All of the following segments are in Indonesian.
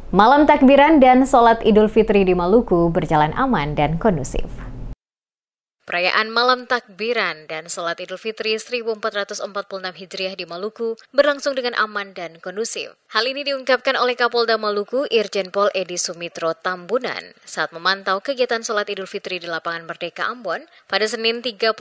Malam takbiran dan sholat Idul Fitri di Maluku berjalan aman dan kondusif. Perayaan Malam Takbiran dan Sholat Idul Fitri 1446 Hijriah di Maluku berlangsung dengan aman dan kondusif. Hal ini diungkapkan oleh Kapolda Maluku Irjen Pol Edi Sumitro Tambunan saat memantau kegiatan Sholat Idul Fitri di Lapangan Merdeka Ambon pada Senin 31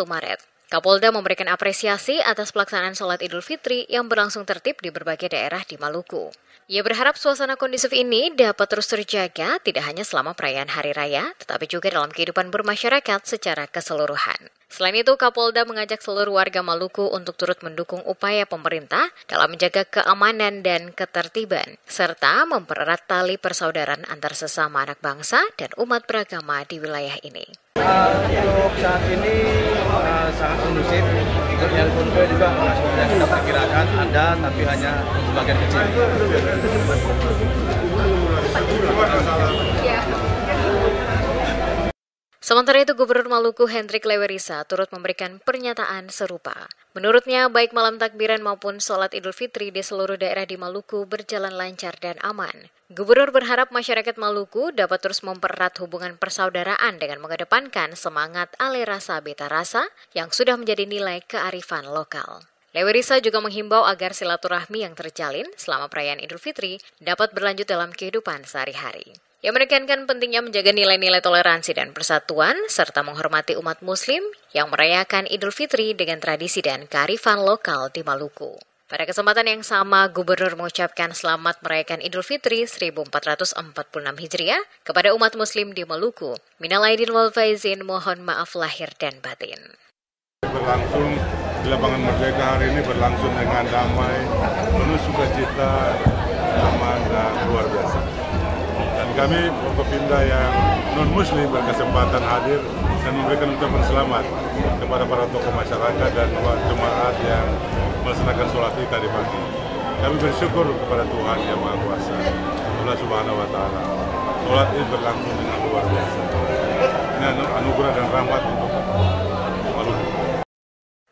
Maret. Kapolda memberikan apresiasi atas pelaksanaan Sholat Idul Fitri yang berlangsung tertib di berbagai daerah di Maluku. Ia berharap suasana kondusif ini dapat terus terjaga tidak hanya selama perayaan Hari Raya, tetapi juga dalam kehidupan bermasyarakat secara keseluruhan. Selain itu, Kapolda mengajak seluruh warga Maluku untuk turut mendukung upaya pemerintah dalam menjaga keamanan dan ketertiban, serta mempererat tali persaudaraan antar sesama anak bangsa dan umat beragama di wilayah ini. Untuk saat ini sangat kondusif. Untuk yang konvoy juga sudah kita perkirakan ada, tapi hanya sebagian kecil. Sementara itu, Gubernur Maluku Hendrik Lewerisa turut memberikan pernyataan serupa. Menurutnya, baik malam takbiran maupun sholat Idul Fitri di seluruh daerah di Maluku berjalan lancar dan aman. Gubernur berharap masyarakat Maluku dapat terus mempererat hubungan persaudaraan dengan mengedepankan semangat ale rasa beta rasa yang sudah menjadi nilai kearifan lokal. Lewerisa juga menghimbau agar silaturahmi yang terjalin selama perayaan Idul Fitri dapat berlanjut dalam kehidupan sehari-hari. Ia menekankan pentingnya menjaga nilai-nilai toleransi dan persatuan, serta menghormati umat Muslim yang merayakan Idul Fitri dengan tradisi dan kearifan lokal di Maluku. Pada kesempatan yang sama, Gubernur mengucapkan selamat merayakan Idul Fitri 1446 Hijriah kepada umat Muslim di Maluku. Minal aidin wal faizin, mohon maaf lahir dan batin. Berlangsung di Lapangan Merdeka hari ini berlangsung dengan damai, penuh sukacita, aman dan luar biasa. Dan kami Forkopimda yang non-muslim berkesempatan hadir dan memberikan ucapan selamat kepada para tokoh masyarakat dan jemaat yang melaksanakan sholat Id tadi pagi. Kami bersyukur kepada Tuhan Yang Maha Kuasa, Allah Subhanahu Wa Taala. Sholat Id berlangsung dengan luar biasa. Ini anugerah dan rahmat untuk Maluku.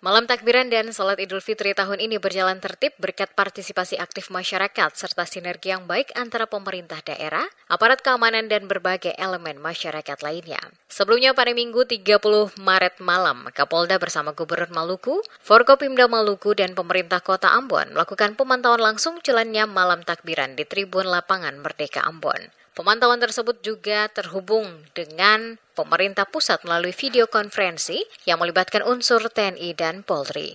Malam takbiran dan sholat Idul Fitri tahun ini berjalan tertib berkat partisipasi aktif masyarakat serta sinergi yang baik antara pemerintah daerah, aparat keamanan dan berbagai elemen masyarakat lainnya. Sebelumnya pada Minggu 30 Maret malam, Kapolda bersama Gubernur Maluku, Forkopimda Maluku dan pemerintah Kota Ambon melakukan pemantauan langsung jalannya malam takbiran di Tribun Lapangan Merdeka Ambon. Pemantauan tersebut juga terhubung dengan pemerintah pusat melalui video konferensi yang melibatkan unsur TNI dan Polri.